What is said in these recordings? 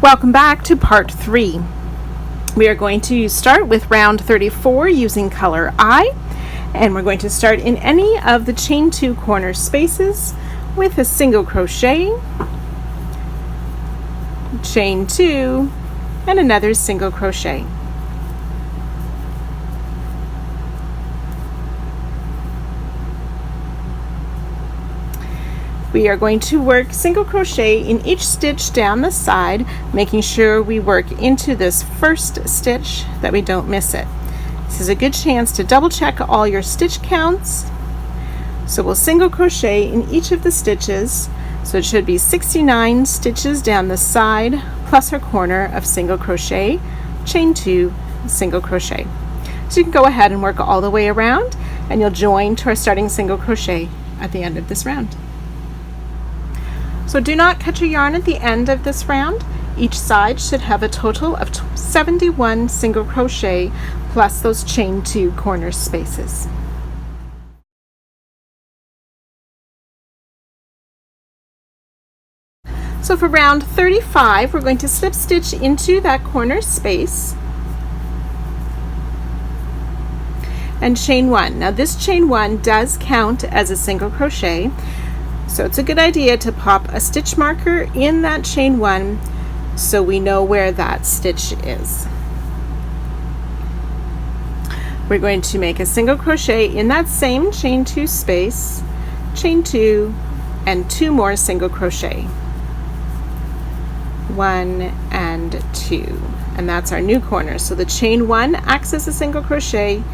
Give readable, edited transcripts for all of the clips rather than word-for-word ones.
Welcome back to part 3. We are going to start with round 34 using color I, and we're going to start in any of the chain 2 corner spaces with a single crochet, chain 2, and another single crochet. We are going to work single crochet in each stitch down the side, making sure we work into this first stitch that we don't miss it. This is a good chance to double check all your stitch counts. So we'll single crochet in each of the stitches. So it should be 69 stitches down the side plus our corner of single crochet, chain 2, single crochet. So you can go ahead and work all the way around, and you'll join to our starting single crochet at the end of this round. So do not cut your yarn at the end of this round. Each side should have a total of 71 single crochet plus those chain 2 corner spaces. So for round 35, we're going to slip stitch into that corner space and chain 1. Now this chain 1 does count as a single crochet. So it's a good idea to pop a stitch marker in that chain 1 so we know where that stitch is. We're going to make a single crochet in that same chain 2 space, chain 2, and 2 more single crochet. 1 and 2. And that's our new corner. So the chain 1 acts as a single crochet.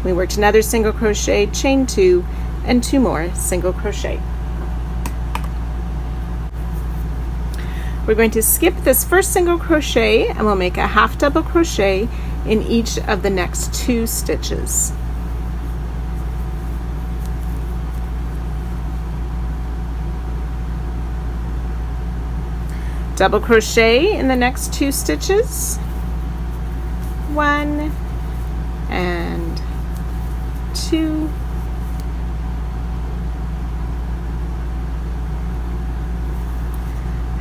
We worked another single crochet, chain 2, and 2 more single crochet. We're going to skip this first single crochet and we'll make a half double crochet in each of the next 2 stitches. Double crochet in the next 2 stitches. 1 and 2.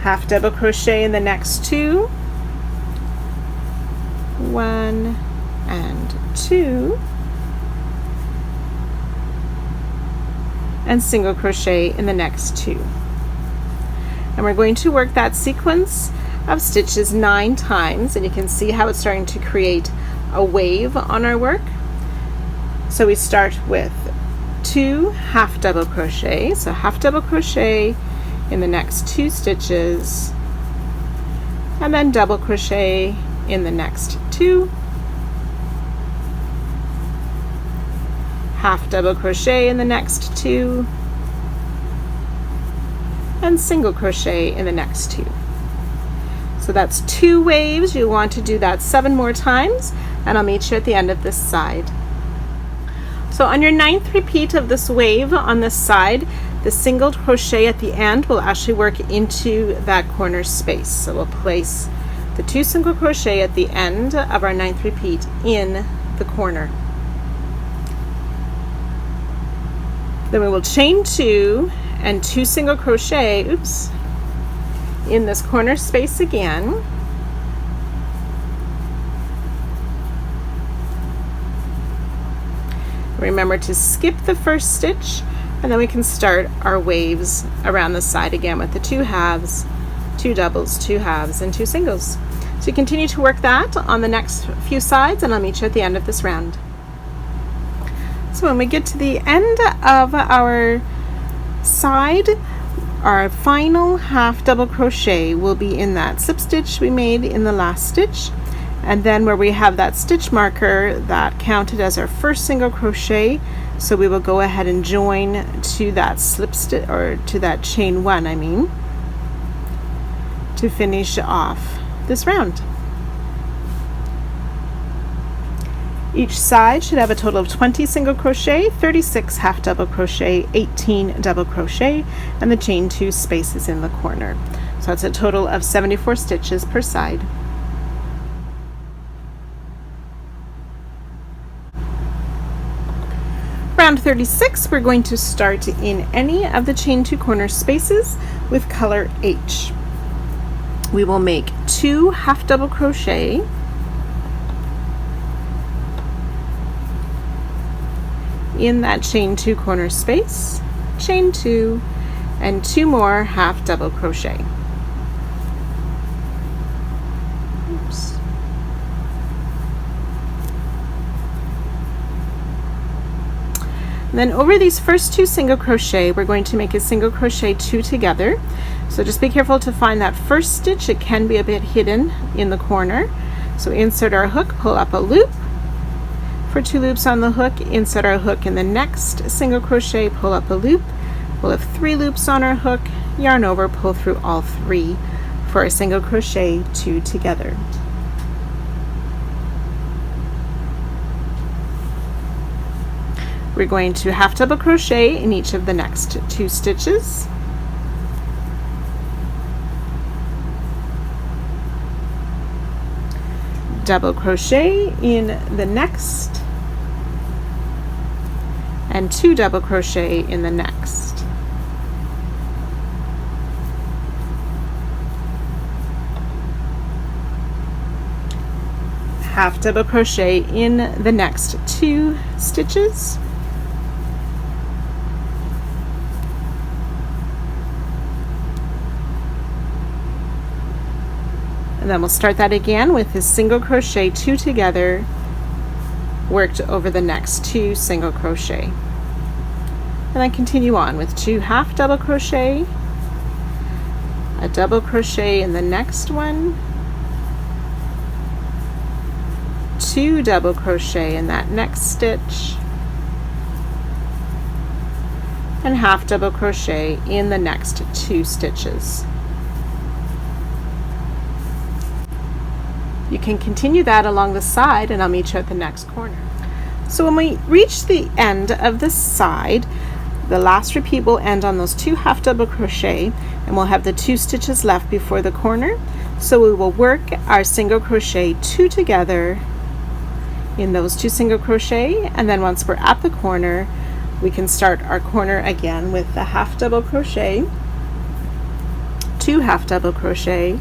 Half double crochet in the next 2, 1 and 2, and single crochet in the next 2. And we're going to work that sequence of stitches 9 times, and you can see how it's starting to create a wave on our work. So we start with 2 half double crochet, so half double crochet in the next 2 stitches, and then double crochet in the next 2, half double crochet in the next 2, and single crochet in the next 2. So that's 2 waves. You want to do that 7 more times, and I'll meet you at the end of this side. So on your 9th repeat of this wave on this side, the single crochet at the end will actually work into that corner space. So we'll place the 2 single crochet at the end of our 9th repeat in the corner. Then we will chain 2 and 2 single crochet, in this corner space again. Remember to skip the first stitch, and then we can start our waves around the side again with the 2 halves, 2 doubles, 2 halves, and 2 singles. So you continue to work that on the next few sides, and I'll meet you at the end of this round. So when we get to the end of our side, our final half double crochet will be in that slip stitch we made in the last stitch, and then where we have that stitch marker that counted as our first single crochet, so we will go ahead and join to that slip stitch, or to that chain 1 to finish off this round. Each side should have a total of 20 single crochet, 36 half double crochet, 18 double crochet, and the chain 2 spaces in the corner. So that's a total of 74 stitches per side. Round 36, we're going to start in any of the chain 2 corner spaces with color H. we will make 2 half double crochet in that chain 2 corner space, chain 2, and 2 more half double crochet. Oops. And then over these first 2 single crochet, we're going to make a single crochet 2 together. So just be careful to find that first stitch. It can be a bit hidden in the corner. So insert our hook, pull up a loop for 2 loops on the hook, insert our hook in the next single crochet, pull up a loop. We'll have 3 loops on our hook, yarn over, pull through all 3 for a single crochet 2 together. We're going to half double crochet in each of the next 2 stitches. Double crochet in the next, and 2 double crochet in the next. Half double crochet in the next 2 stitches. And then we'll start that again with a single crochet 2 together, worked over the next 2 single crochet. And then continue on with 2 half double crochet, a double crochet in the next one, 2 double crochet in that next stitch, and half double crochet in the next 2 stitches. You can continue that along the side, and I'll meet you at the next corner. So when we reach the end of the side, the last repeat will end on those 2 half double crochet, and we'll have the 2 stitches left before the corner. So we will work our single crochet 2 together in those 2 single crochet, and then once we're at the corner, we can start our corner again with the half double crochet, 2 half double crochet,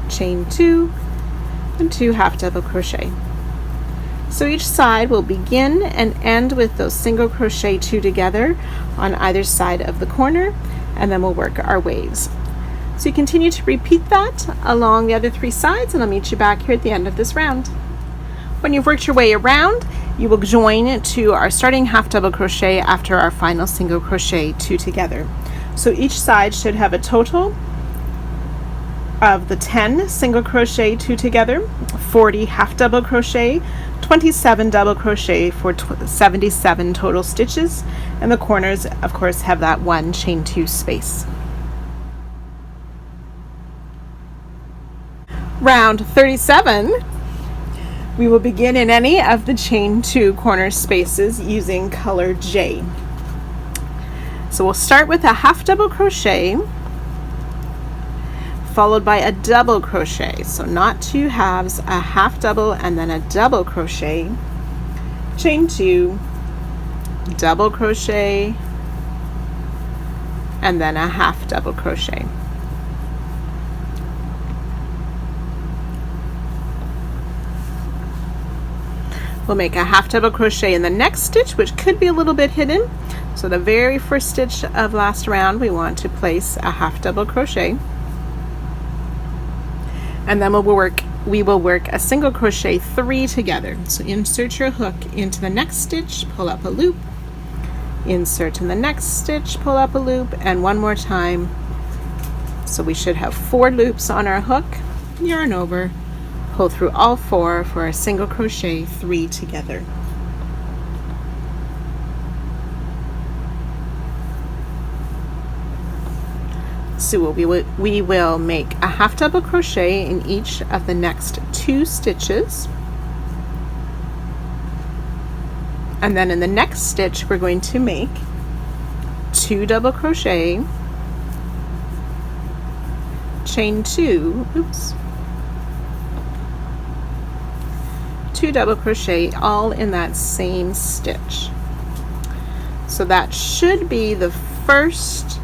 chain 2, and 2 half double crochet. So each side will begin and end with those single crochet 2 together on either side of the corner, and then we'll work our waves. So you continue to repeat that along the other 3 sides, and I'll meet you back here at the end of this round. When you've worked your way around, you will join to our starting half double crochet after our final single crochet 2 together. So each side should have a total of the 10 single crochet 2 together, 40 half double crochet, 27 double crochet for 77 total stitches, and the corners of course have that 1 chain 2 space. Round 37, we will begin in any of the chain 2 corner spaces using color J. So we'll start with a half double crochet followed by a double crochet. So not 2 halves, a half double and then a double crochet, chain 2, double crochet, and then a half double crochet. We'll make a half double crochet in the next stitch, which could be a little bit hidden. So the very first stitch of last round, we want to place a half double crochet. And then we will work a single crochet 3 together. So insert your hook into the next stitch, pull up a loop, insert in the next stitch, pull up a loop, and one more time. So we should have 4 loops on our hook, yarn over, pull through all 4 for a single crochet 3 together. So we will make a half double crochet in each of the next 2 stitches, and then in the next stitch we're going to make 2 double crochet, chain 2, 2 double crochet, all in that same stitch. So that should be the first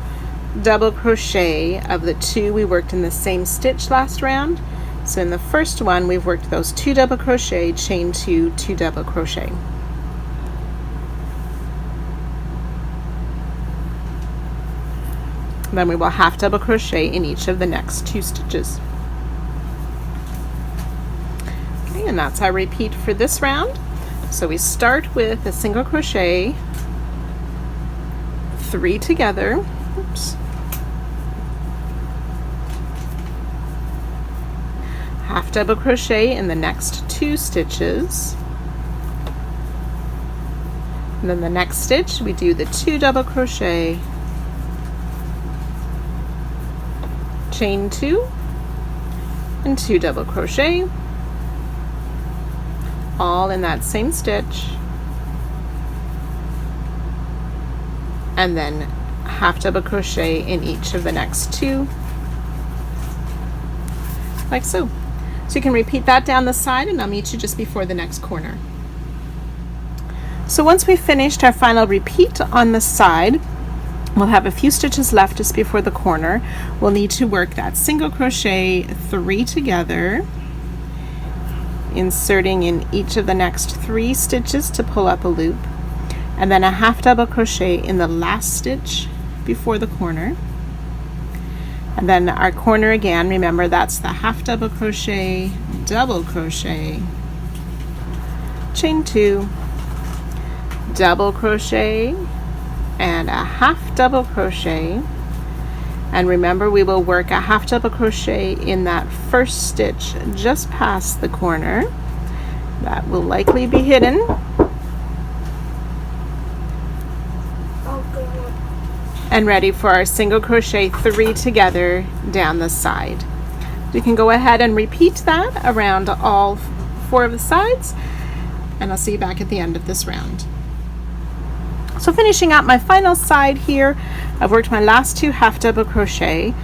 double crochet of the 2 we worked in the same stitch last round. So in the first one, we've worked those 2 double crochet, chain 2, 2 double crochet. Then we will half double crochet in each of the next 2 stitches. Okay, and that's our repeat for this round. So we start with a single crochet, 3 together, oops, half double crochet in the next 2 stitches, and then the next stitch we do the 2 double crochet, chain 2 and 2 double crochet, all in that same stitch, and then half double crochet in each of the next 2, like so. So you can repeat that down the side, and I'll meet you just before the next corner. So once we've finished our final repeat on the side, we'll have a few stitches left just before the corner. We'll need to work that single crochet 3 together, inserting in each of the next 3 stitches to pull up a loop, and then a half double crochet in the last stitch before the corner. And then our corner again, remember that's the half double crochet, double crochet, chain 2, double crochet, and a half double crochet. And remember, we will work a half double crochet in that first stitch just past the corner. That will likely be hidden. And ready for our single crochet 3 together down the side. You can go ahead and repeat that around all 4 of the sides, and I'll see you back at the end of this round. So finishing up my final side here, I've worked my last 2 half double crochet.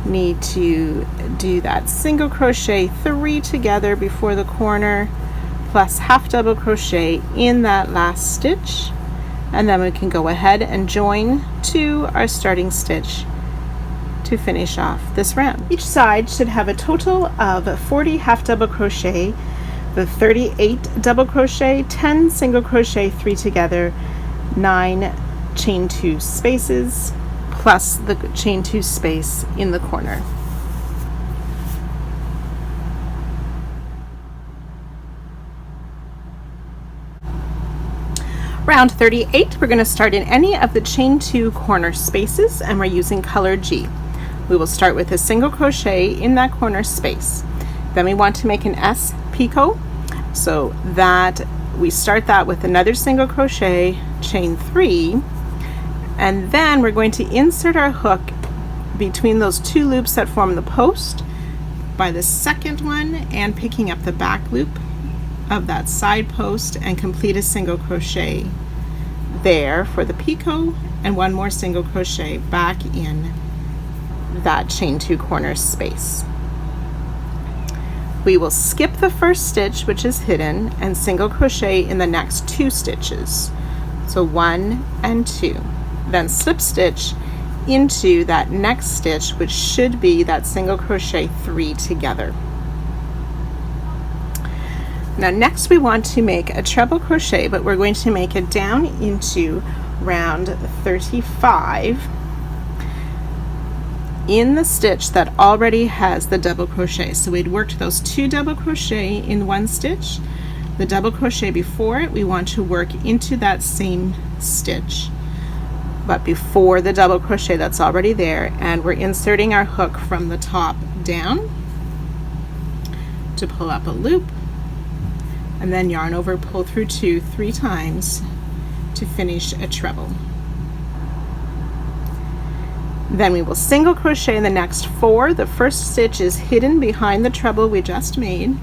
Need to do that single crochet 3 together before the corner, plus half double crochet in that last stitch, and then we can go ahead and join to our starting stitch to finish off this round. Each side should have a total of 40 half double crochet, the 38 double crochet, 10 single crochet 3 together, 9 chain 2 spaces, plus the chain 2 space in the corner. Round 38, we're going to start in any of the chain 2 corner spaces, and we're using color G. We will start with a single crochet in that corner space. Then we want to make an S picot, so that we start that with another single crochet, chain 3, and then we're going to insert our hook between those 2 loops that form the post by the second one, and picking up the back loop of that side post, and complete a single crochet there for the picot, and 1 more single crochet back in that chain 2 corner space. We will skip the first stitch, which is hidden, and single crochet in the next 2 stitches. So 1 and 2. Then slip stitch into that next stitch, which should be that single crochet 3 together. Now next we want to make a treble crochet, but we're going to make it down into round 35 in the stitch that already has the double crochet. So we'd worked those 2 double crochet in 1 stitch. The double crochet before it, we want to work into that same stitch, but before the double crochet that's already there, and we're inserting our hook from the top down to pull up a loop, and then yarn over, pull through 2 3 times to finish a treble. Then we will single crochet in the next 4. The first stitch is hidden behind the treble we just made,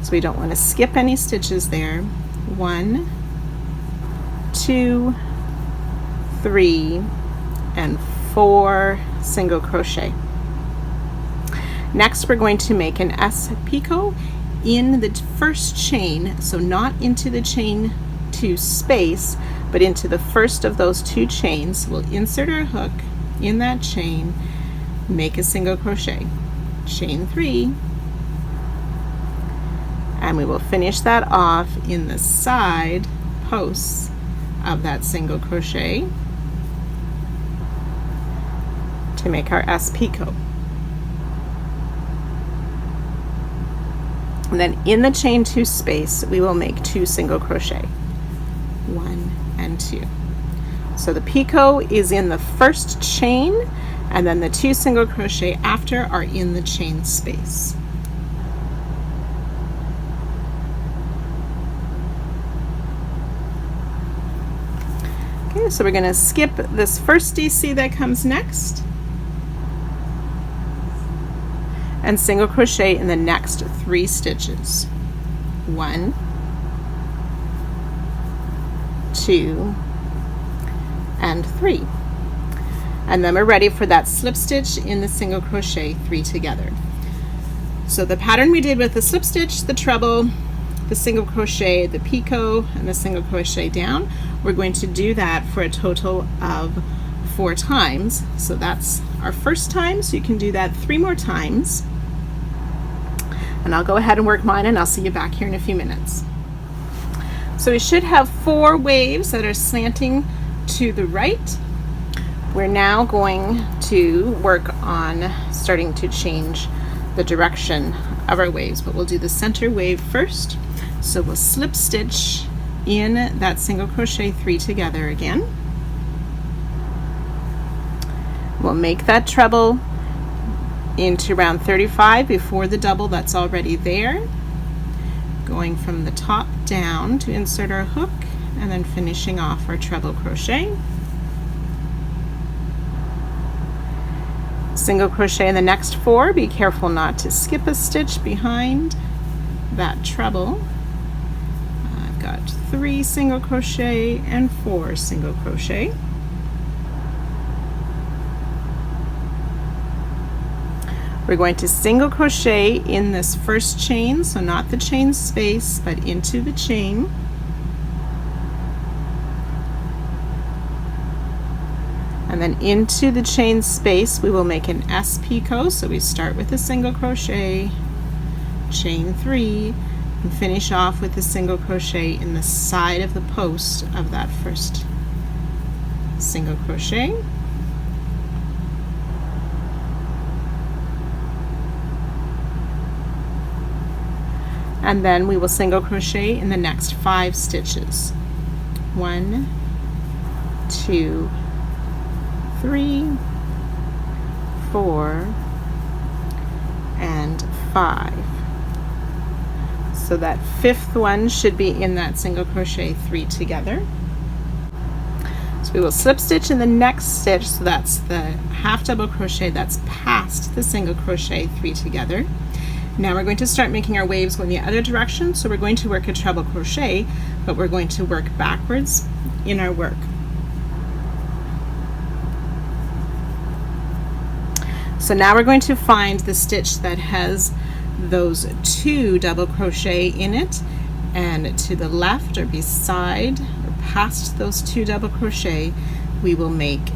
so we don't want to skip any stitches there. 1, 2, 3, and 4 single crochet. Next we're going to make an S picot in the first chain, so not into the chain 2 space, but into the first of those 2 chains. We'll insert our hook in that chain, make a single crochet, chain 3, and we will finish that off in the side posts of that single crochet to make our S picot. And then in the chain 2 space, we will make 2 single crochet, 1 and 2. So the picot is in the first chain, and then the 2 single crochet after are in the chain space. Okay, so we're going to skip this first DC that comes next and single crochet in the next 3 stitches. 1, 2, and 3. And then we're ready for that slip stitch in the single crochet 3 together. So the pattern we did with the slip stitch, the treble, the single crochet, the picot, and the single crochet down, we're going to do that for a total of 4 times. So that's our first time, so you can do that 3 more times. And I'll go ahead and work mine, and I'll see you back here in a few minutes. So we should have 4 waves that are slanting to the right. We're now going to work on starting to change the direction of our waves, but we'll do the center wave first. So we'll slip stitch in that single crochet 3 together again. We'll make that treble into round 35 before the double that's already there, going from the top down to insert our hook and then finishing off our treble crochet. Single crochet in the next 4. Be careful not to skip a stitch behind that treble. I've got 3 single crochet and 4 single crochet. We're going to single crochet in this first chain, so not the chain space, but into the chain. And then into the chain space, we will make an S picot. So we start with a single crochet, chain 3, and finish off with a single crochet in the side of the post of that first single crochet. And then we will single crochet in the next 5 stitches. 1, 2, 3, 4, and 5. So that 5th one should be in that single crochet 3 together. So we will slip stitch in the next stitch, so that's the half double crochet that's past the single crochet 3 together. Now we're going to start making our waves going the other direction, so we're going to work a treble crochet, but we're going to work backwards in our work. So now we're going to find the stitch that has those 2 double crochet in it, and to the left or beside or past those 2 double crochet, we will make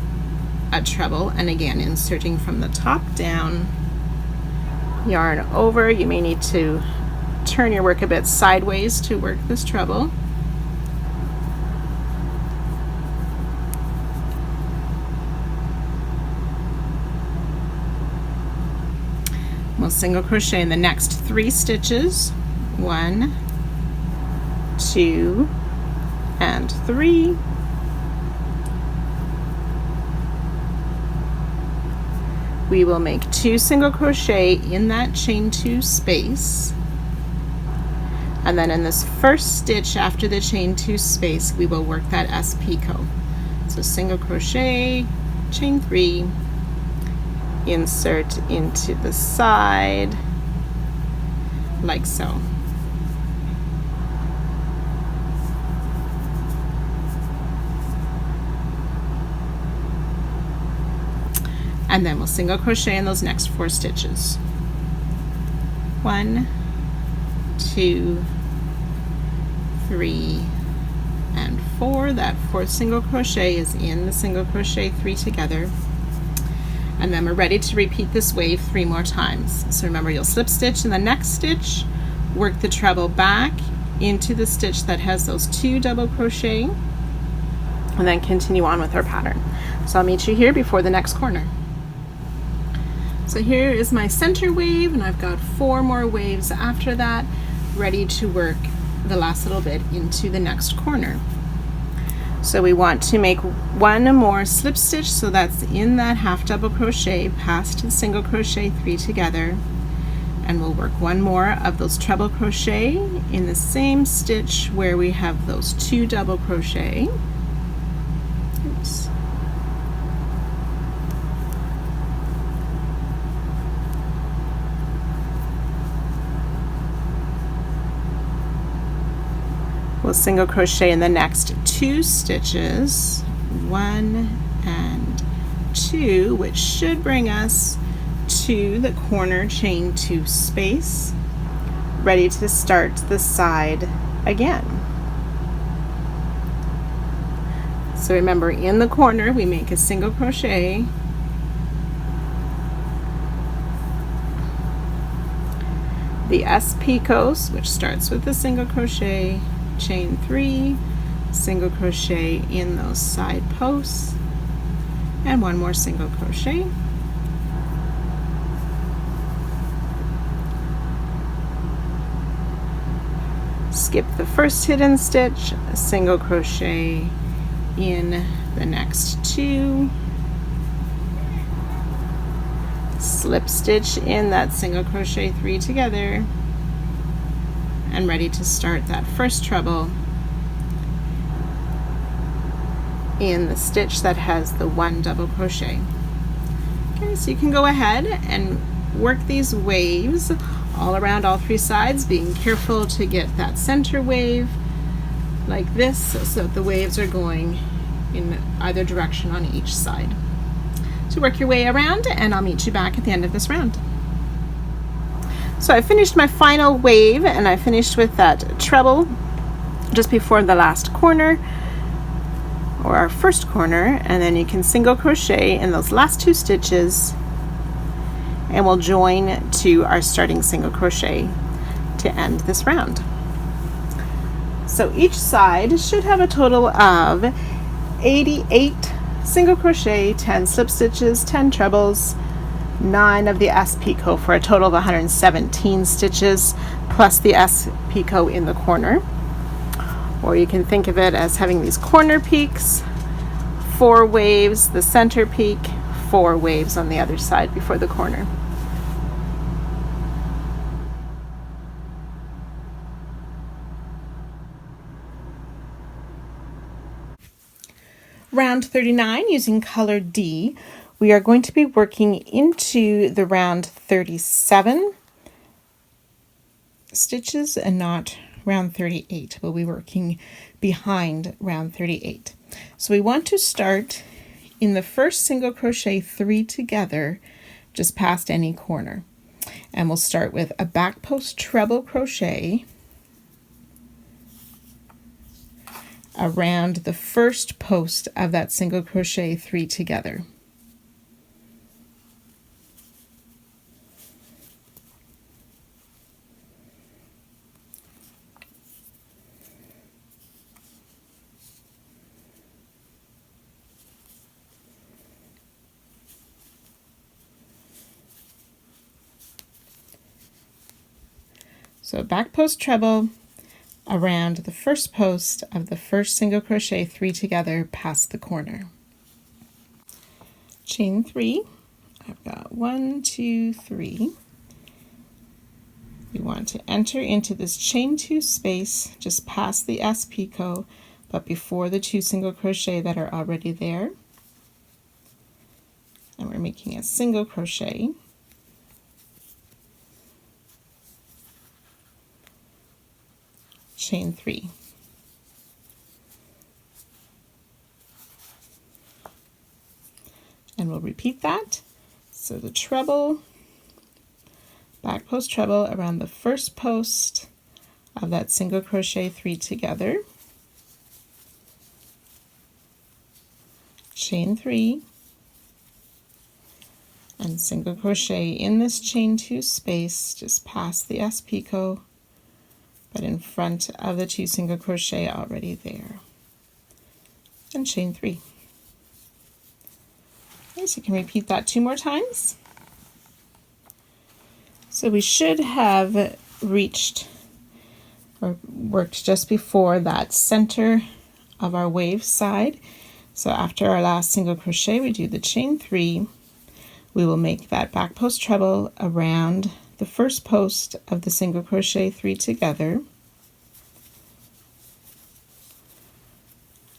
a treble, and again inserting from the top down, yarn over. You may need to turn your work a bit sideways to work this treble. We'll single crochet in the next 3 stitches. 1, 2, and 3. We will make 2 single crochet in that chain 2 space, and then in this first stitch after the chain 2 space, we will work that S picot. So single crochet, chain 3, insert into the side like so. And then we'll single crochet in those next 4 stitches. 1, 2, 3, and 4. That 4th single crochet is in the single crochet 3 together. And then we're ready to repeat this wave 3 more times. So remember, you'll slip stitch in the next stitch, work the treble back into the stitch that has those 2 double crochet, and then continue on with our pattern. So I'll meet you here before the next corner. So here is my center wave, and I've got 4 more waves after that, ready to work the last little bit into the next corner. So we want to make 1 more slip stitch, so that's in that half double crochet past the single crochet 3 together, and we'll work 1 more of those treble crochet in the same stitch where we have those 2 double crochet. Oops. We'll single crochet in the next 2 stitches, 1 and 2, which should bring us to the corner chain 2 space, ready to start the side again. So remember, in the corner we make a single crochet, the S picots, which starts with a single crochet, chain 3, single crochet in those side posts, and 1 more single crochet. Skip the first hidden stitch, a single crochet in the next 2, slip stitch in that single crochet 3 together, and ready to start that first treble in the stitch that has the 1 double crochet. Okay, so you can go ahead and work these waves all around all 3 sides, being careful to get that center wave like this so that the waves are going in either direction on each side. So work your way around, and I'll meet you back at the end of this round. So I finished my final wave, and I finished with that treble just before the last corner, or our first corner, and then you can single crochet in those last 2 stitches, and we'll join to our starting single crochet to end this round. So each side should have a total of 88 single crochet, 10 slip stitches, 10 trebles, 9 of the S picot, for a total of 117 stitches, plus the S picot in the corner. Or you can think of it as having these corner peaks, 4 waves, the center peak, 4 waves on the other side before the corner. Round 39, using color D, we are going to be working into the round 37 stitches and not round 38. We'll be working behind round 38. So we want to start in the first single crochet 3 together just past any corner. And we'll start with a back post treble crochet around the first post of that single crochet 3 together. So back post treble around the first post of the first single crochet 3 together past the corner. Chain 3. I've got 1, 2, 3. We want to enter into this chain 2 space just past the S picot, but before the 2 single crochet that are already there. And we're making a single crochet. Chain 3. And we'll repeat that. So the treble, back post treble around the first post of that single crochet 3 together, chain 3, and single crochet in this chain 2 space just past the S picot, but in front of the 2 single crochet already there, and chain 3. Okay, so you can repeat that 2 more times. So we should have reached or worked just before that center of our wave side. So after our last single crochet, we do the chain 3. We will make that back post treble around the first post of the single crochet 3 together,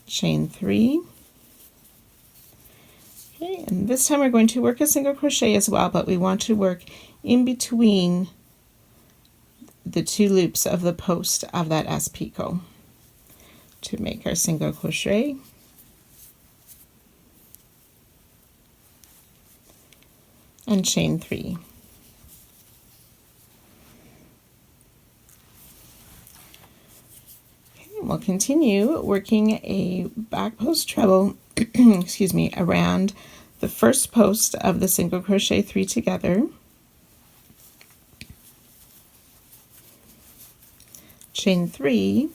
chain 3. Okay, and this time we're going to work a single crochet as well, but we want to work in between the 2 loops of the post of that S picot to make our single crochet. And chain 3. Okay, we'll continue working a back post treble excuse me, around the first post of the single crochet 3 together, chain 3,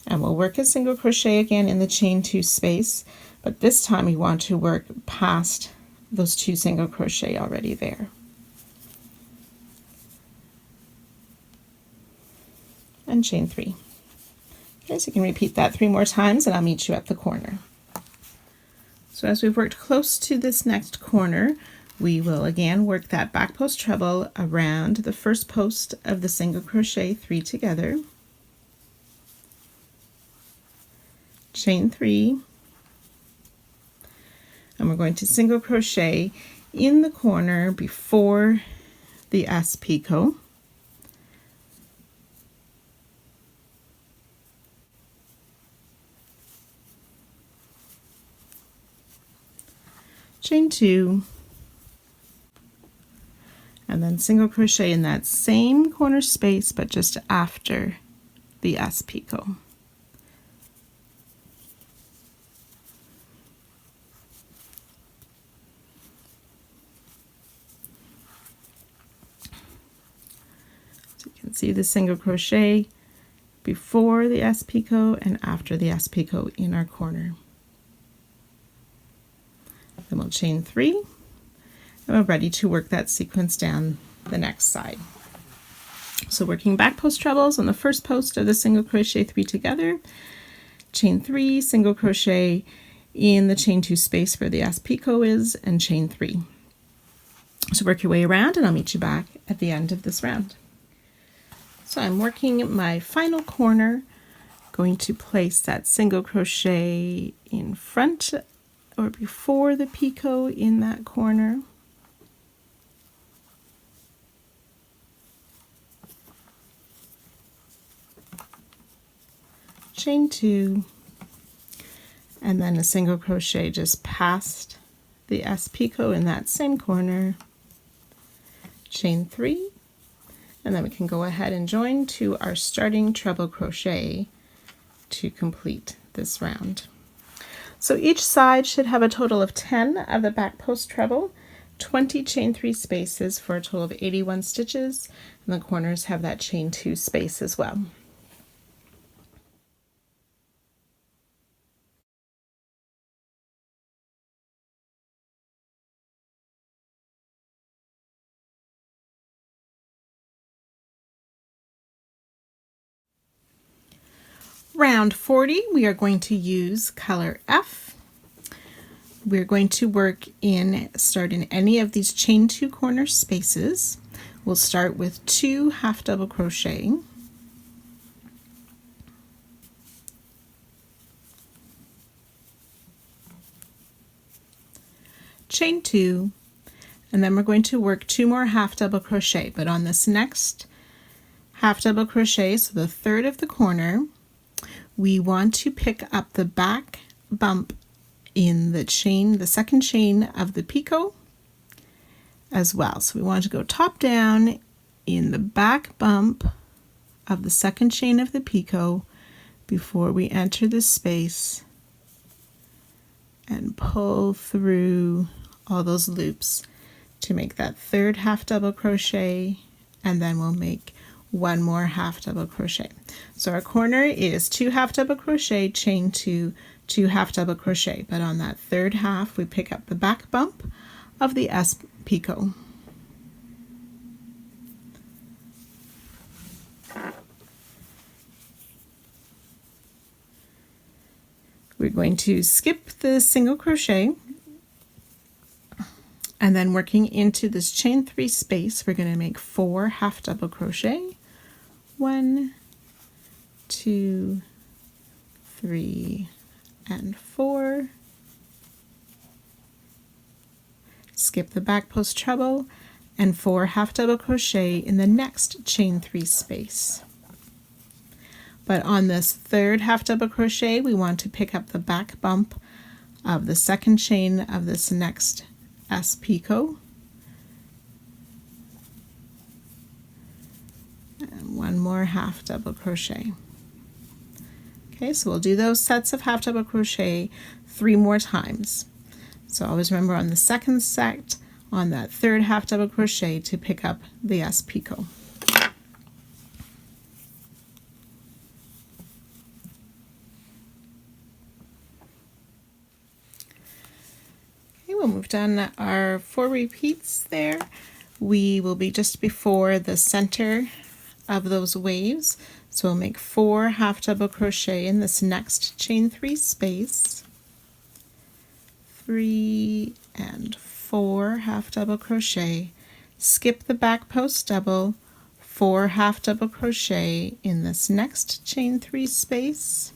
and we'll work a single crochet again in the chain 2 space, but this time we want to work past those 2 single crochet already there. And chain 3. Okay, so you can repeat that 3 more times and I'll meet you at the corner. So as we've worked close to this next corner, we will again work that back post treble around the first post of the single crochet 3 together, chain 3, and we're going to single crochet in the corner before the S picot, chain 2, and then single crochet in that same corner space but just after the S picot. So you can see the single crochet before the S picot and after the S picot in our corner. Then we'll chain 3, and we're ready to work that sequence down the next side. So working back post trebles on the first post of the single crochet 3 together, chain 3, single crochet in the chain 2 space where the S picot is, and chain 3. So work your way around and I'll meet you back at the end of this round. So I'm working my final corner, going to place that single crochet in front or before the picot in that corner. Chain 2, and then a single crochet just past the S picot in that same corner, chain 3, and then we can go ahead and join to our starting treble crochet to complete this round. So each side should have a total of 10 of the back post treble, 20 chain 3 spaces for a total of 81 stitches, and the corners have that chain 2 space as well. Round 40, we are going to use color F. We're going to start in any of these chain 2 corner spaces. We'll start with 2 half double crochet, chain 2, and then we're going to work 2 more half double crochet, but on this next half double crochet, so the third of the corner, we want to pick up the back bump in the chain, the second chain of the picot as well. So we want to go top down in the back bump of the second chain of the picot before we enter the space and pull through all those loops to make that third half double crochet, and then we'll make one more half double crochet. So our corner is 2 half double crochet, chain 2, 2 half double crochet, but on that third half we pick up the back bump of the S picot. We're going to skip the single crochet, and then working into this chain 3 space, we're going to make 4 half double crochet. 1, 2, 3, and 4. Skip the back post treble and 4 half double crochet in the next chain 3 space. But on this third half double crochet, we want to pick up the back bump of the second chain of this next S picot, and one more half double crochet. Okay, so we'll do those sets of half double crochet 3 more times. So always remember on the second set, on that third half double crochet, to pick up the S picot. We've done our 4 repeats there. We will be just before the center of those waves, so we'll make 4 half double crochet in this next chain 3 space, 3 and 4 half double crochet, skip the back post double, 4 half double crochet in this next chain 3 space,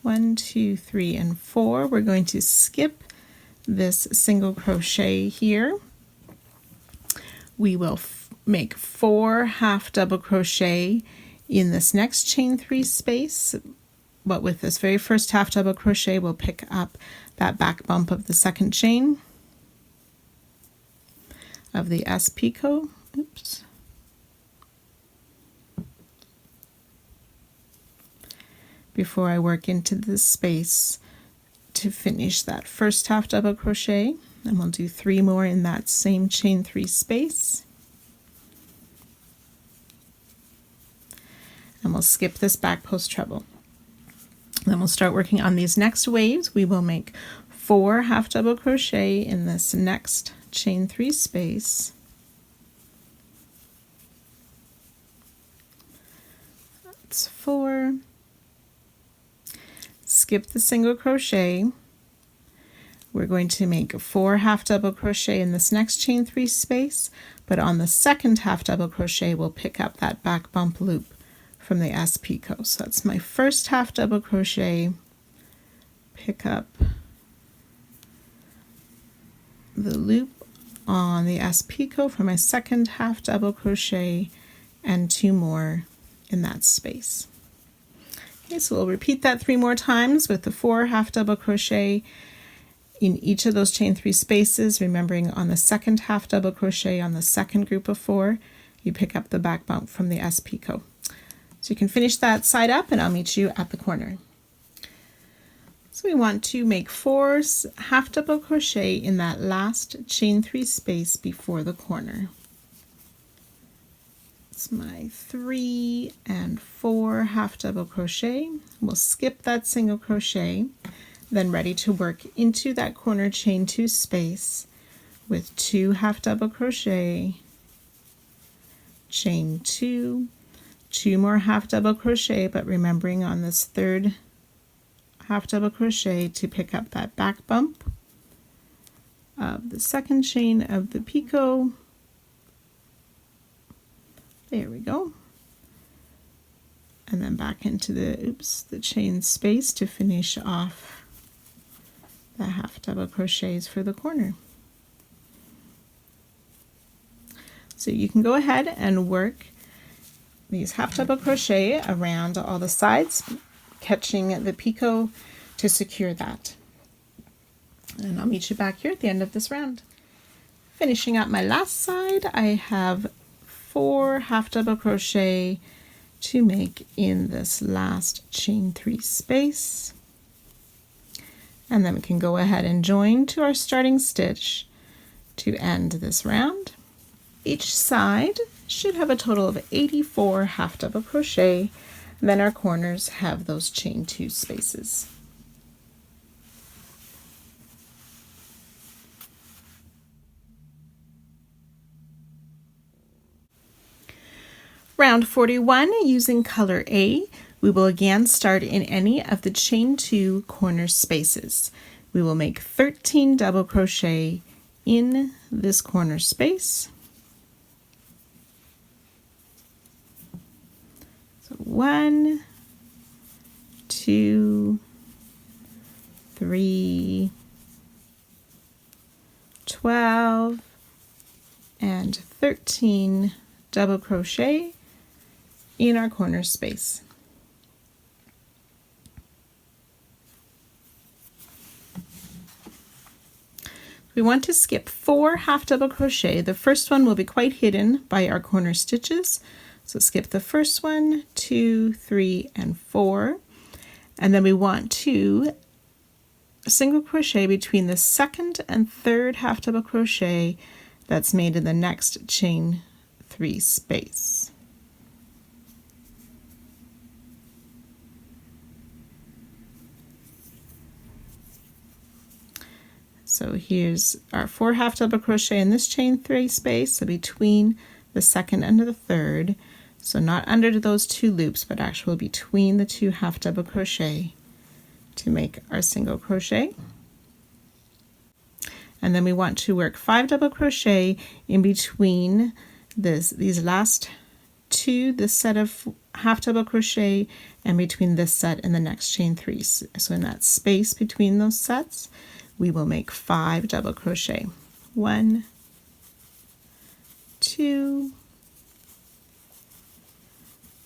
1, 2, 3, and 4. We're going to skip this single crochet here. We will make 4 half double crochet in this next chain 3 space, but with this very first half double crochet we'll pick up that back bump of the second chain of the S picot. Oops. Before I work into this space to finish that first half double crochet, and we'll do 3 more in that same chain 3 space, and we'll skip this back post treble. Then we'll start working on these next waves. We will make 4 half double crochet in this next chain 3 space, that's 4. Skip the single crochet. We're going to make 4 half double crochet in this next chain 3 space, but on the second half double crochet we'll pick up that back bump loop from the S picot. So that's my first half double crochet, pick up the loop on the S picot for my second half double crochet, and 2 more in that space. Okay, so we'll repeat that 3 more times with the 4 half double crochet in each of those chain 3 spaces, remembering on the second half double crochet on the second group of 4 you pick up the back bump from the S picot. So you can finish that side up and I'll meet you at the corner. So we want to make 4 half double crochet in that last chain 3 space before the corner. It's my 3 and 4 half double crochet. We'll skip that single crochet, then ready to work into that corner chain 2 space with 2 half double crochet, chain 2, 2 more half double crochet, but remembering on this third half double crochet to pick up that back bump of the second chain of the picot. There we go. And then back into the chain space to finish off the half double crochets for the corner. So you can go ahead and work these half double crochet around all the sides, catching the picot to secure that. And I'll meet you back here at the end of this round. Finishing up my last side, I have 4 half double crochet to make in this last chain 3 space. And then we can go ahead and join to our starting stitch to end this round. Each side should have a total of 84 half double crochet, and then our corners have those chain 2 spaces. Round 41, using color A, we will again start in any of the chain 2 corner spaces. We will make 13 double crochet in this corner space. So 1, 2, 3, 12, and 13 double crochet in our corner space. We want to skip 4 half double crochet. The first one will be quite hidden by our corner stitches. So skip the first one, 2, 3, and 4. And then we want to single crochet between the second and third half double crochet that's made in the next chain 3 space. So here's our 4 half double crochet in this chain 3 space, so between the second and the third, so not under those 2 loops, but actually between the 2 half double crochet to make our single crochet. And then we want to work 5 double crochet in between these last 2, this set of half double crochet, and between this set and the next chain 3. So in that space between those sets, we will make 5 double crochet. 1, 2,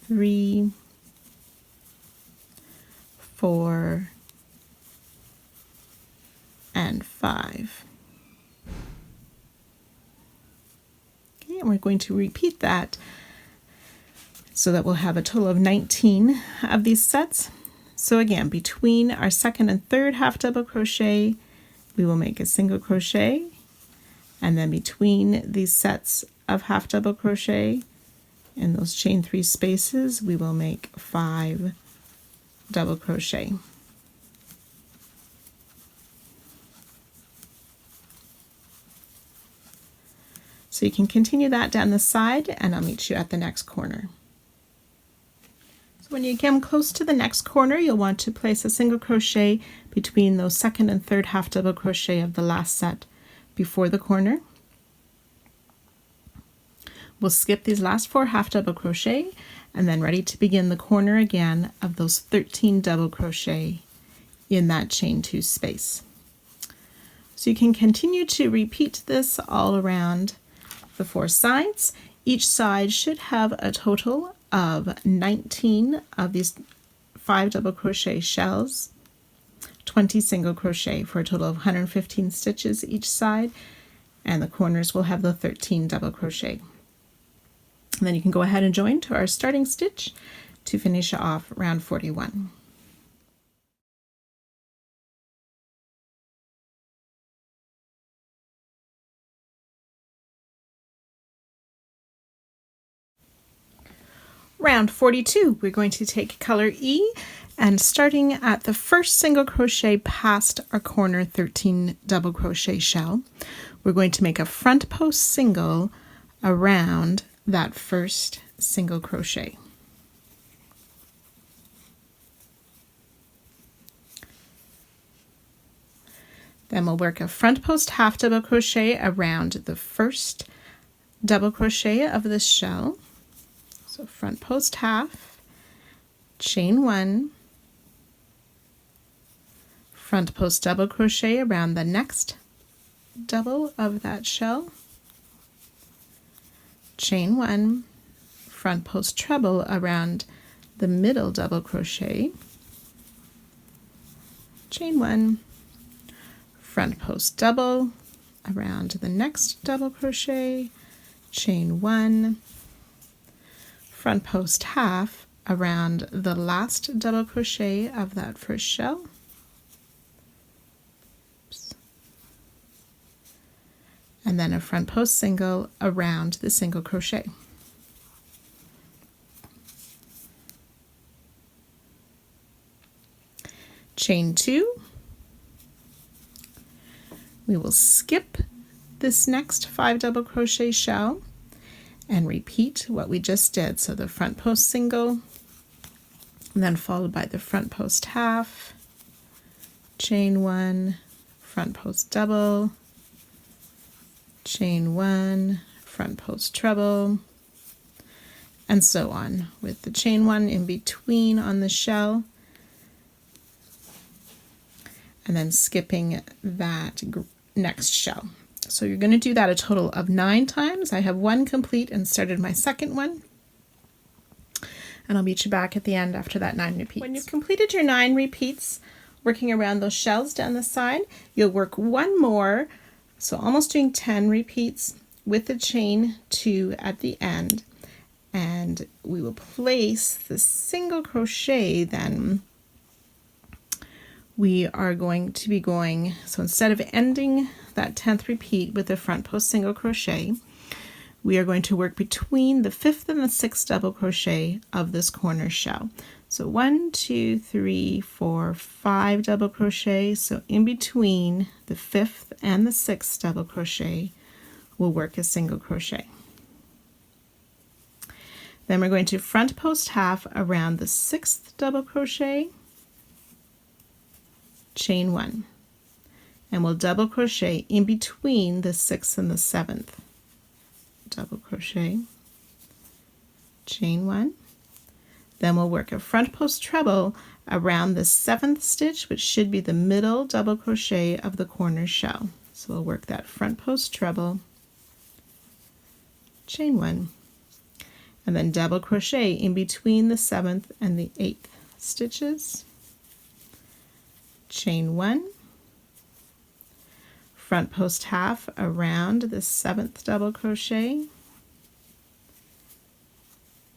3, 4, and 5. Okay, and we're going to repeat that so that we'll have a total of 19 of these sets. So again, between our second and third half double crochet, we will make a single crochet, and then between these sets of half double crochet in those chain 3 spaces, we will make 5 double crochet. So you can continue that down the side, and I'll meet you at the next corner. When you come close to the next corner, you'll want to place a single crochet between those second and third half double crochet of the last set before the corner. We'll skip these last 4 half double crochet and then ready to begin the corner again of those 13 double crochet in that chain 2 space. So you can continue to repeat this all around the 4 sides. Each side should have a total of 19 of these 5 double crochet shells, 20 single crochet for a total of 115 stitches each side, and the corners will have the 13 double crochet. And then you can go ahead and join to our starting stitch to finish off round 41. Round 42, we're going to take color E, and starting at the first single crochet past our corner 13 double crochet shell, we're going to make a front post single around that first single crochet. Then we'll work a front post half double crochet around the first double crochet of this shell. So front post half, chain 1, front post double crochet around the next double of that shell, chain 1, front post treble around the middle double crochet, chain 1, front post double around the next double crochet, chain 1, front post half around the last double crochet of that first shell. Oops. And then a front post single around the single crochet. Chain 2. We will skip this next 5 double crochet shell and repeat what we just did. So the front post single, and then followed by the front post half, chain 1, front post double, chain 1, front post treble, and so on, with the chain 1 in between on the shell, and then skipping that next shell. So you're going to do that a total of 9 times. I have 1 complete and started my second one. And I'll meet you back at the end after that 9 repeats. When you've completed your 9 repeats, working around those shells down the side, you'll work 1 more, so almost doing 10 repeats with the chain 2 at the end. And we will place the single crochet then. We are going to be going, so instead of ending that 10th repeat with the front post single crochet, we are going to work between the 5th and the 6th double crochet of this corner shell. So 1, 2, 3, 4, 5 double crochet. So in between the 5th and the 6th double crochet, we'll work a single crochet. Then we're going to front post half around the 6th double crochet, chain 1, and we'll double crochet in between the 6th and the 7th. Double crochet, chain 1, then we'll work a front post treble around the 7th stitch, which should be the middle double crochet of the corner shell. So we'll work that front post treble, chain 1, and then double crochet in between the 7th and the 8th stitches, chain 1, front post half around the 7th double crochet,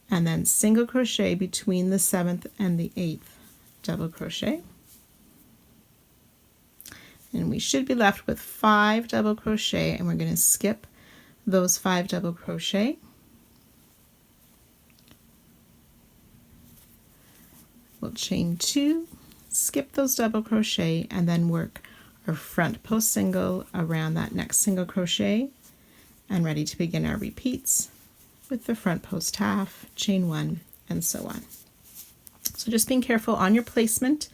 and then single crochet between the 7th and the 8th double crochet. And we should be left with 5 double crochet, and we're going to skip those 5 double crochet. We'll chain 2, skip those double crochet, and then work our front post single around that next single crochet, and ready to begin our repeats with the front post half, chain 1, and so on. So just being careful on your placement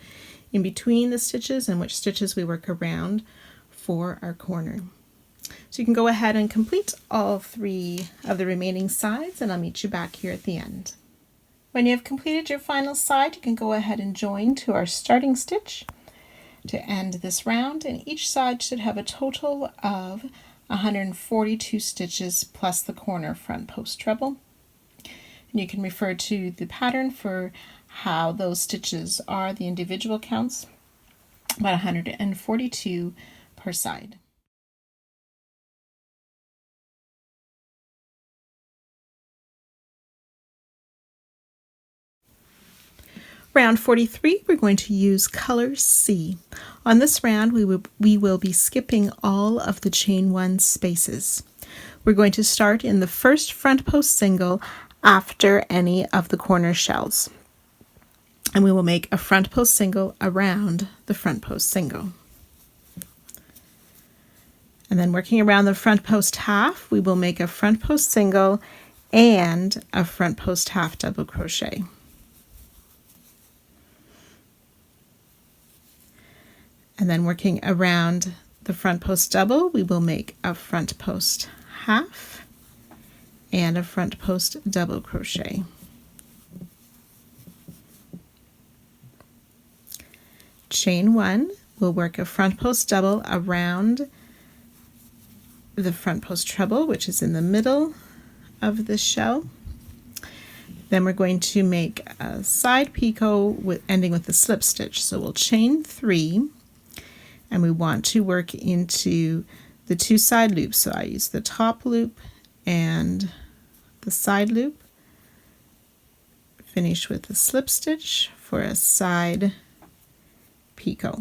in between the stitches and which stitches we work around for our corner. So you can go ahead and complete all 3 of the remaining sides, and I'll meet you back here at the end. When you have completed your final side, you can go ahead and join to our starting stitch to end this round, and each side should have a total of 142 stitches plus the corner front post treble. And you can refer to the pattern for how those stitches are, the individual counts, about 142 per side. Round 43, we're going to use color C. On this round, we will be skipping all of the chain 1 spaces. We're going to start in the first front post single after any of the corner shells. And we will make a front post single around the front post single. And then working around the front post half, we will make a front post single and a front post half double crochet. And then working around the front post double, we will make a front post half and a front post double crochet. Chain 1, we'll work a front post double around the front post treble, which is in the middle of the shell. Then we're going to make a side picot ending with a slip stitch. So we'll chain 3, and we want to work into the 2 side loops. So I use the top loop and the side loop, Finish with a slip stitch for a side picot.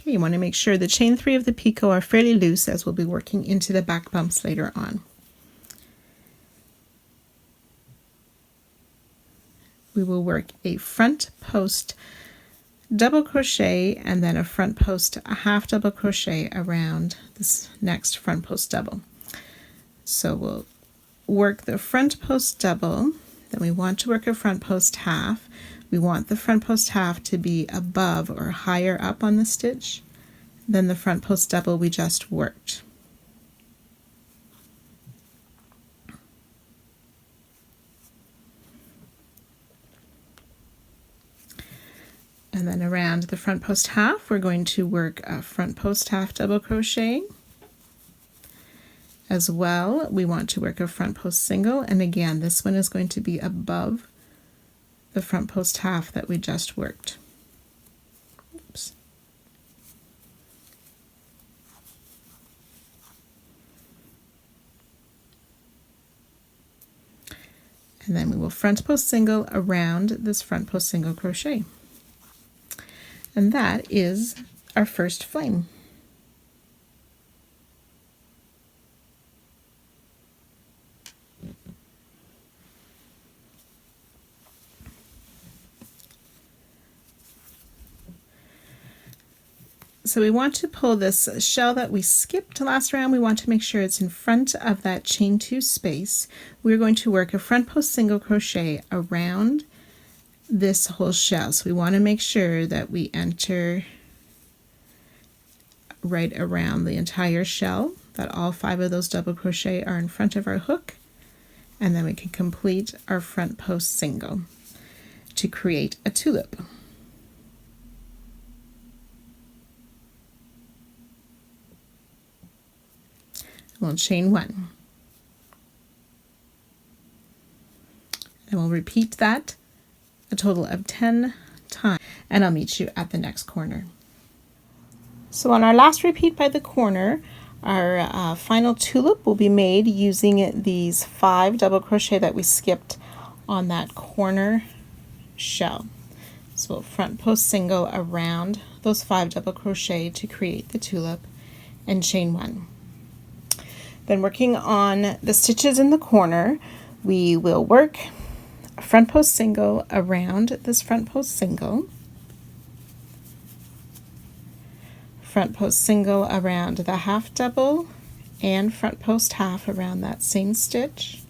Okay, you want to make sure the chain 3 of the picot are fairly loose, as we'll be working into the back bumps later on. We will work a front post double crochet and then a front post a half double crochet around this next front post double. So we'll work the front post double, then we want to work a front post half. We want the front post half to be above or higher up on the stitch than the front post double we just worked. And then around the front post half, we're going to work a front post half double crochet. As well, we want to work a front post single, and again, this one is going to be above the front post half that we just worked. Oops. And then we will front post single around this front post single crochet. And that is our first flame. So we want to pull this shell that we skipped last round. We want to make sure it's in front of that chain 2 space. We're going to work a front post single crochet around this whole shell. So we want to make sure that we enter right around the entire shell, that all 5 of those double crochet are in front of our hook, and then we can complete our front post single to create a tulip. We'll chain 1. And we'll repeat that a total of 10 times, and I'll meet you at the next corner. So on our last repeat by the corner, our final tulip will be made using these 5 double crochet that we skipped on that corner shell. So we'll front post single around those 5 double crochet to create the tulip and chain 1. Then working on the stitches in the corner, we will work a front post single around this front post single, front post single around the half double, and front post half around that same stitch.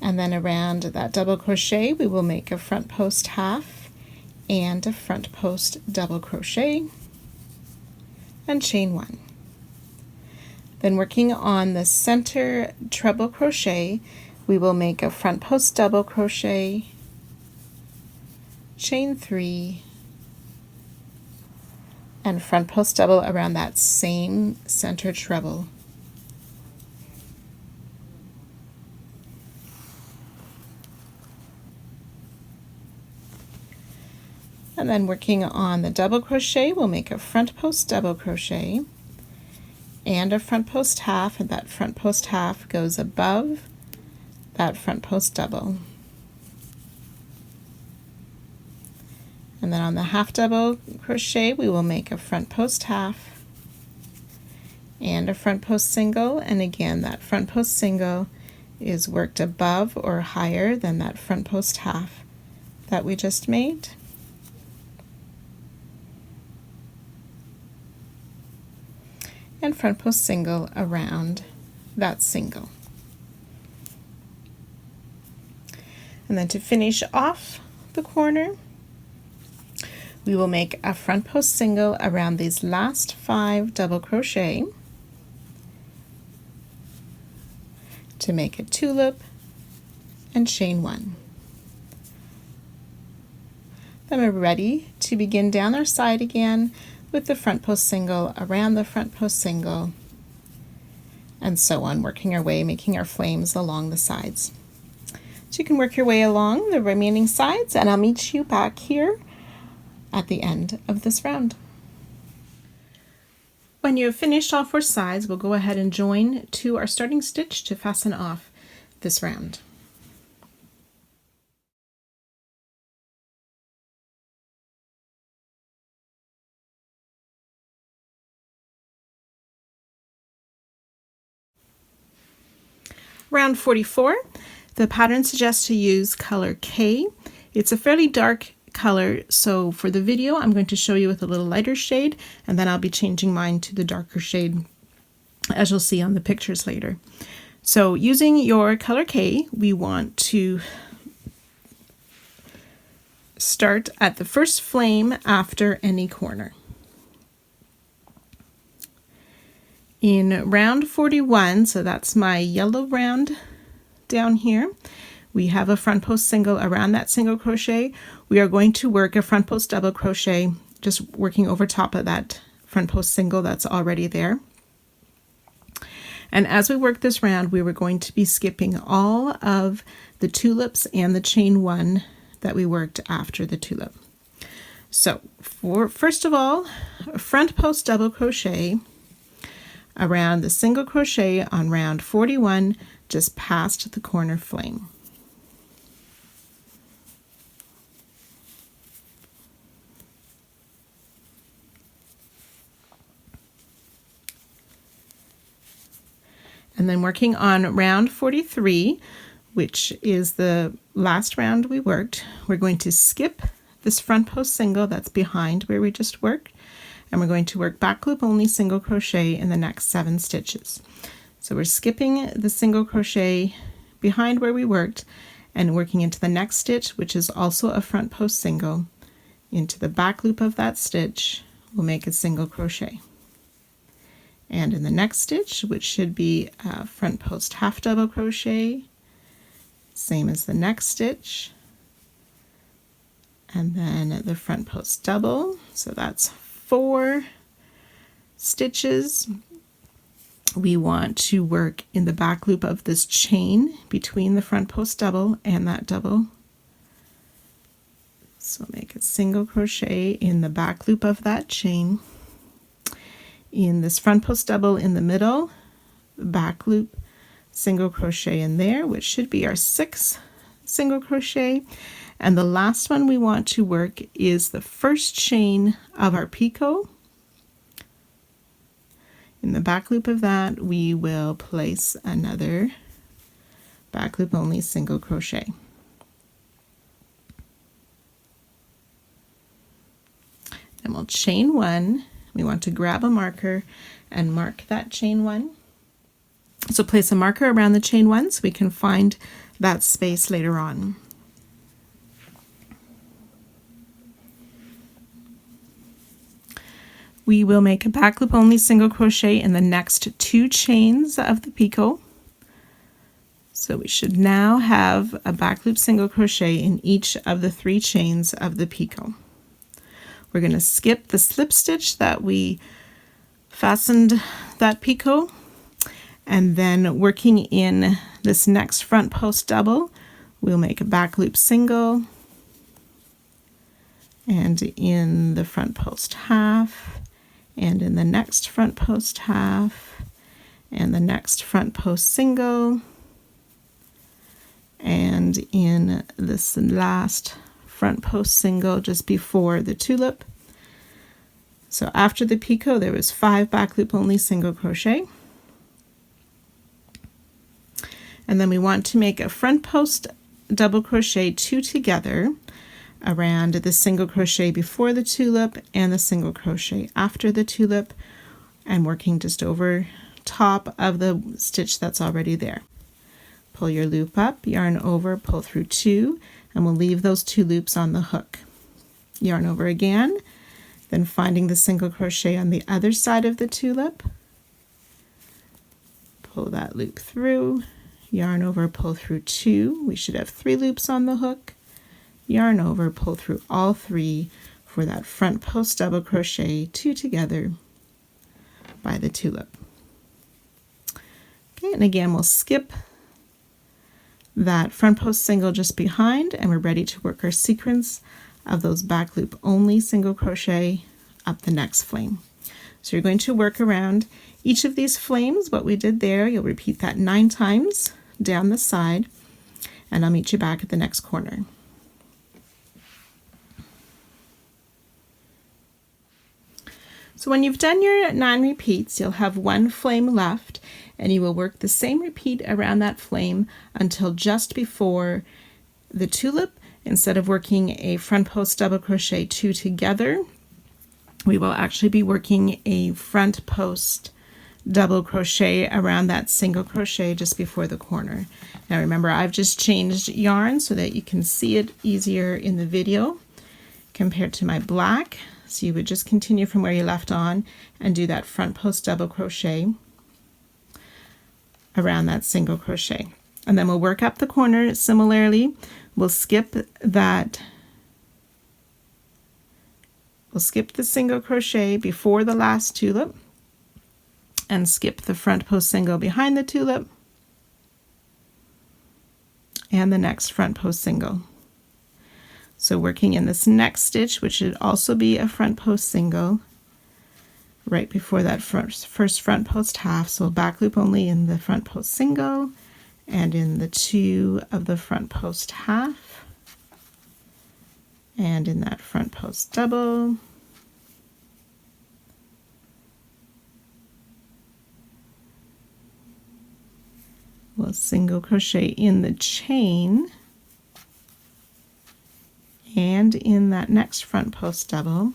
And then around that double crochet, we will make a front post half and a front post double crochet and chain 1. Then working on the center treble crochet, we will make a front post double crochet, chain 3, and front post double around that same center treble. And then working on the double crochet, we'll make a front post double crochet and a front post half, and that front post half goes above that front post double. And then on the half double crochet, we will make a front post half and a front post single, and again that front post single is worked above or higher than that front post half that we just made. And front post single around that single. And then to finish off the corner, we will make a front post single around these last 5 double crochet to make a tulip and chain 1. Then we're ready to begin down our side again with the front post single around the front post single, and so on, working our way, making our flames along the sides. So you can work your way along the remaining sides, and I'll meet you back here at the end of this round. When you have finished all 4 sides, we'll go ahead and join to our starting stitch to fasten off this round. Round 44, the pattern suggests to use color K. It's a fairly dark color, so for the video I'm going to show you with a little lighter shade, and then I'll be changing mine to the darker shade as you'll see on the pictures later. So using your color K, we want to start at the first flame after any corner. In round 41, so that's my yellow round down here, we have a front post single around that single crochet. We are going to work a front post double crochet, just working over top of that front post single that's already there. And as we work this round, we were going to be skipping all of the tulips and the chain 1 that we worked after the tulip. So first of all, a front post double crochet around the single crochet on round 41, just past the corner flame. And then working on round 43, which is the last round we worked, we're going to skip this front post single that's behind where we just worked, and we're going to work back loop only single crochet in the next 7 stitches. So we're skipping the single crochet behind where we worked and working into the next stitch, which is also a front post single. Into the back loop of that stitch, we'll make a single crochet. And in the next stitch, which should be a front post half double crochet, same as the next stitch, and then the front post double, so that's 4 stitches. We want to work in the back loop of this chain between the front post double and that double. So make a single crochet in the back loop of that chain. In this front post double in the middle, back loop, single crochet in there, which should be our 6th single crochet. And the last one we want to work is the first chain of our picot. In the back loop of that, we will place another back loop only single crochet. And we'll chain 1. We want to grab a marker and mark that chain 1. So place a marker around the chain 1 so we can find that space later on. We will make a back loop only single crochet in the next 2 chains of the picot. So we should now have a back loop single crochet in each of the 3 chains of the picot. We're going to skip the slip stitch that we fastened that picot, and then working in this next front post double, we'll make a back loop single, and in the front post half, and in the next front post half, and the next front post single, and in this last front post single just before the tulip. So after the picot there was 5 back loop only single crochet, and then we want to make a front post double crochet 2 together around the single crochet before the tulip and the single crochet after the tulip, and working just over top of the stitch that's already there. Pull your loop up, yarn over, pull through 2, and we'll leave those 2 loops on the hook. Yarn over again, then finding the single crochet on the other side of the tulip, pull that loop through, yarn over, pull through 2. We should have 3 loops on the hook. Yarn over, pull through all 3 for that front post double crochet 2 together by the tulip. Okay, and again we'll skip that front post single just behind, and we're ready to work our sequence of those back loop only single crochet up the next flame. So you're going to work around each of these flames, what we did there. You'll repeat that 9 times down the side, and I'll meet you back at the next corner. So when you've done your 9 repeats, you'll have 1 flame left, and you will work the same repeat around that flame until just before the tulip. Instead of working a front post double crochet 2 together, we will actually be working a front post double crochet around that single crochet just before the corner. Now remember, I've just changed yarn so that you can see it easier in the video compared to my black. So you would just continue from where you left on and do that front post double crochet around that single crochet. And then we'll work up the corner similarly. We'll skip the single crochet before the last tulip and skip the front post single behind the tulip and the next front post single. So working in this next stitch, which should also be a front post single, right before that first front post half. So back loop only in the front post single and in the 2 of the front post half and in that front post double. We'll single crochet in the chain and in that next front post double,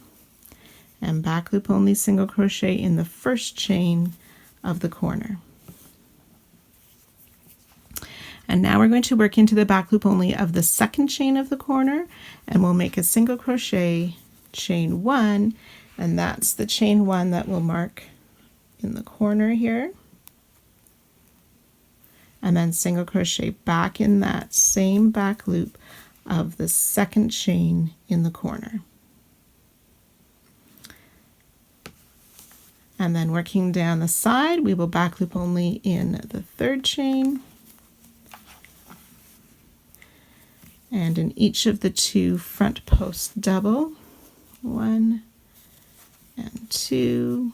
and back loop only single crochet in the first chain of the corner. And now we're going to work into the back loop only of the second chain of the corner, and we'll make a single crochet chain 1, and that's the chain 1 that we'll mark in the corner here, and then single crochet back in that same back loop of the second chain in the corner. And then working down the side, we will back loop only in the third chain and in each of the 2 front post double, 1 and 2,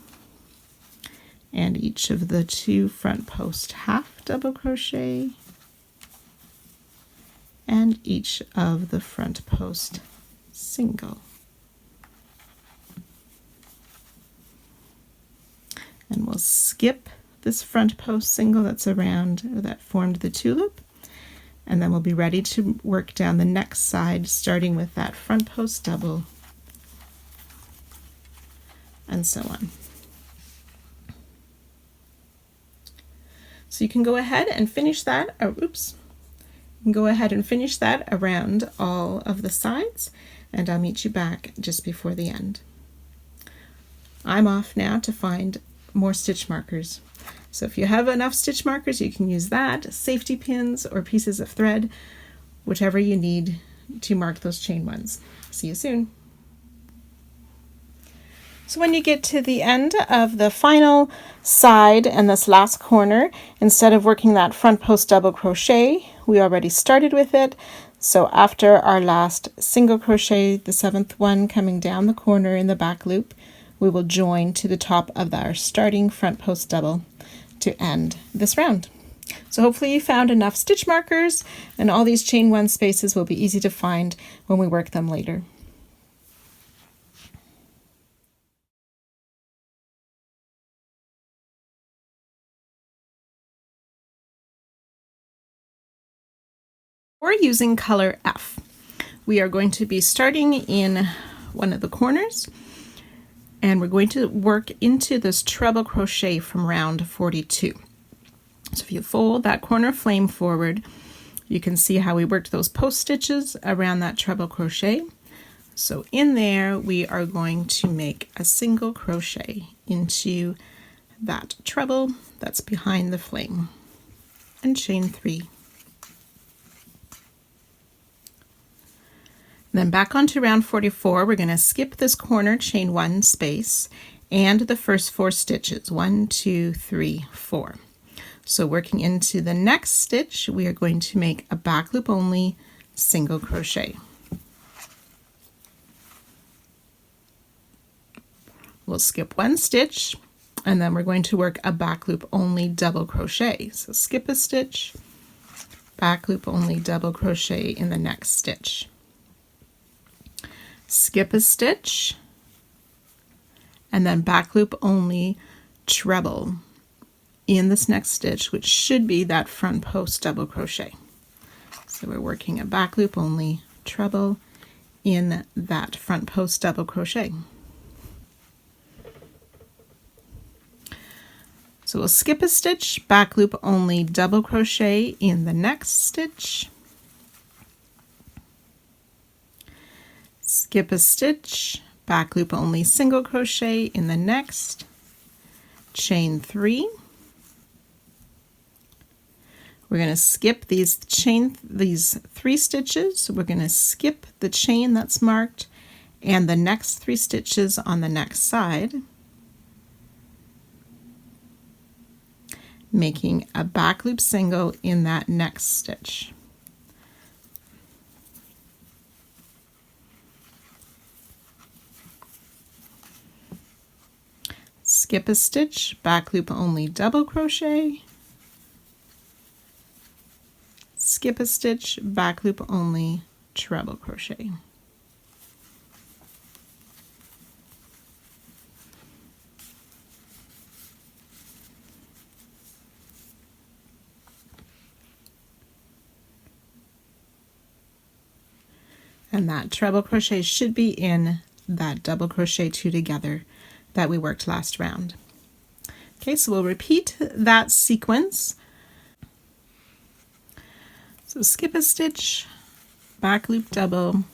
and each of the 2 front post half double crochet and each of the front post single. And we'll skip this front post single that's around, or that formed the tulip, and then we'll be ready to work down the next side, starting with that front post double and so on. So you can go ahead and finish that, go ahead and finish that around all of the sides, and I'll meet you back just before the end. I'm off now to find more stitch markers. So if you have enough stitch markers, you can use that, safety pins or pieces of thread, whichever you need to mark those chain 1s. See you soon. So when you get to the end of the final side and this last corner, instead of working that front post double crochet, we already started with it. So after our last single crochet, the 7th one coming down the corner in the back loop, we will join to the top of our starting front post double to end this round. So hopefully you found enough stitch markers, and all these chain 1 spaces will be easy to find when we work them later. We're using color F. We are going to be starting in one of the corners, and we're going to work into this treble crochet from round 42. So if you fold that corner flame forward, you can see how we worked those post stitches around that treble crochet. So in there, we are going to make a single crochet into that treble that's behind the flame and chain 3. Then back onto round 44, we're going to skip this corner, chain 1 space, and the first 4 stitches, 1, 2, 3, 4. So working into the next stitch, we are going to make a back loop only single crochet. We'll skip one stitch, and then we're going to work a back loop only double crochet. So skip a stitch, back loop only double crochet in the next stitch. Skip a stitch, and then back loop only treble in this next stitch, which should be that front post double crochet. So we're working a back loop only treble in that front post double crochet. So we'll skip a stitch, back loop only double crochet in the next stitch, skip a stitch, back loop only single crochet in the next, chain 3. We're going to skip these 3 stitches. We're going to skip the chain that's marked and the next 3 stitches on the next side, making a back loop single in that next stitch. Skip a stitch, back loop only double crochet, skip a stitch, back loop only treble crochet. And that treble crochet should be in that double crochet 2 together that we worked last round. Okay, so we'll repeat that sequence. So skip a stitch, back loop double,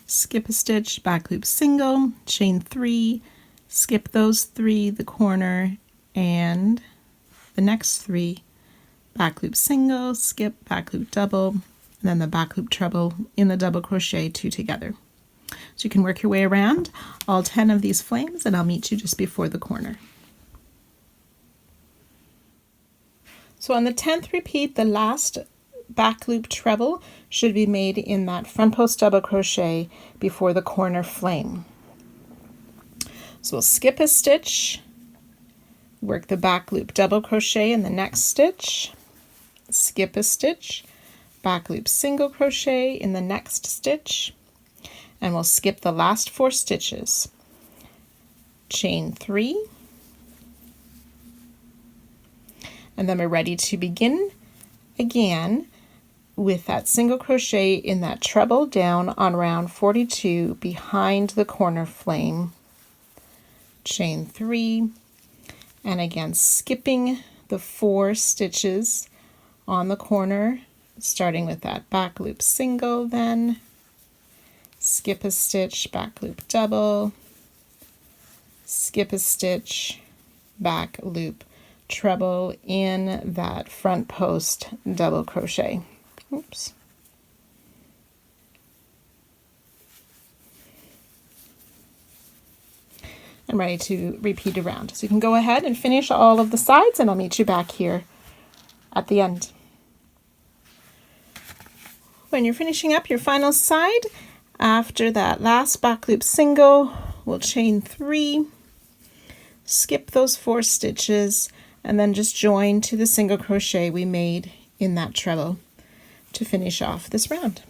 skip a stitch, back loop single, chain 3, skip those 3, the corner and the next 3, back loop single, skip, back loop double, and then the back loop treble in the double crochet 2 together. So you can work your way around all 10 of these flames, and I'll meet you just before the corner. So on the 10th repeat, the last back loop treble should be made in that front post double crochet before the corner flame. So we'll skip a stitch, work the back loop double crochet in the next stitch, skip a stitch, back loop single crochet in the next stitch, and we'll skip the last 4 stitches. Chain 3, and then we're ready to begin again with that single crochet in that treble down on round 42 behind the corner flame. Chain 3, and again skipping the 4 stitches on the corner, starting with that back loop single, then skip a stitch, back loop double, skip a stitch, back loop treble in that front post double crochet. Oops. I'm ready to repeat around. So you can go ahead and finish all of the sides, and I'll meet you back here at the end. When you're finishing up your final side, after that last back loop single, we'll chain 3, skip those 4 stitches, and then just join to the single crochet we made in that treble to finish off this round.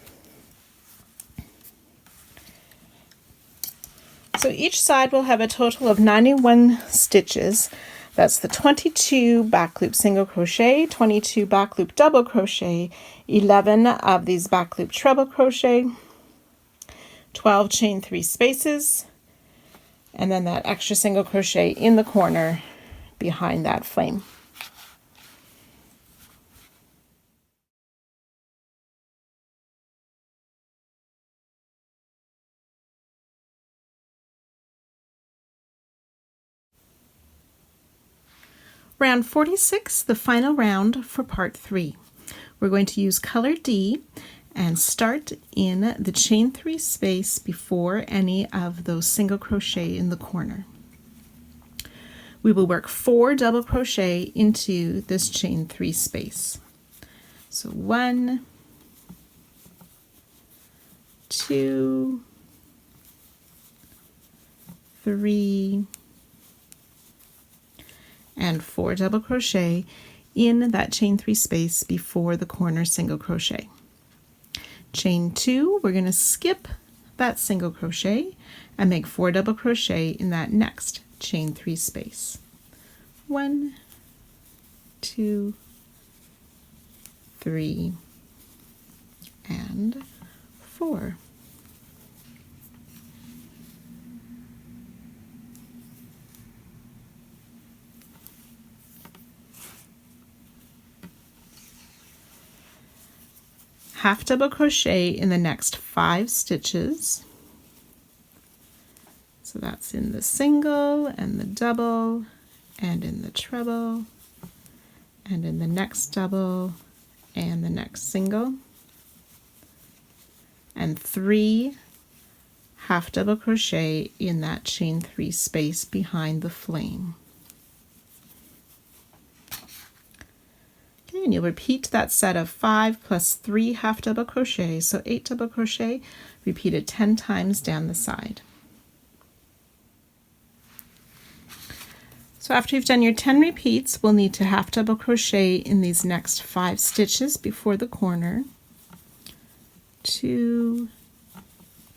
So each side will have a total of 91 stitches. That's the 22 back loop single crochet, 22 back loop double crochet, 11 of these back loop treble crochet, 12 chain 3 spaces, and then that extra single crochet in the corner behind that flame. Round 46, the final round for part 3. We're going to use color D and start in the chain 3 space before any of those single crochet in the corner. We will work 4 double crochet into this chain 3 space. So 1, 2, 3, and 4 double crochet in that chain 3 space before the corner single crochet. Chain 2, we're going to skip that single crochet and make 4 double crochet in that next chain 3 space. 1, 2, 3, and 4. Half double crochet in the next 5 stitches. So that's in the single and the double and in the treble and in the next double and the next single, and 3 half double crochet in that chain 3 space behind the flame. And you'll repeat that set of 5 plus 3 half double crochet, so 8 double crochet, repeated 10 times down the side. So after you've done your 10 repeats, we'll need to half double crochet in these next 5 stitches before the corner. 2,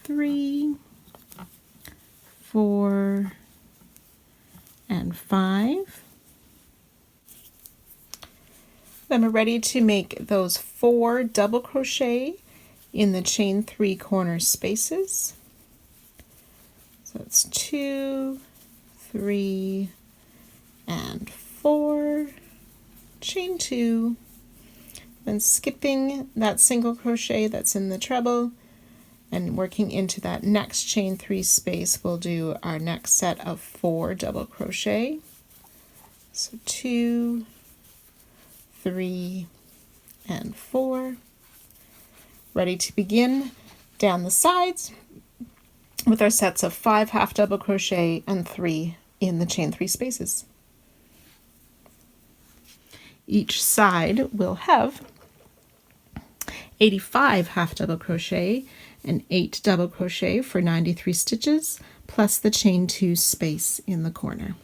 3, 4, and 5. Then we're ready to make those 4 double crochet in the chain 3 corner spaces. So it's 2, 3, and 4, chain 2, then skipping that single crochet that's in the treble and working into that next chain 3 space, we'll do our next set of 4 double crochet. So 2, 3, and 4. Ready to begin down the sides with our sets of 5 half double crochet and 3 in the chain 3 spaces. Each side will have 85 half double crochet and 8 double crochet for 93 stitches, plus the chain 2 space in the corner.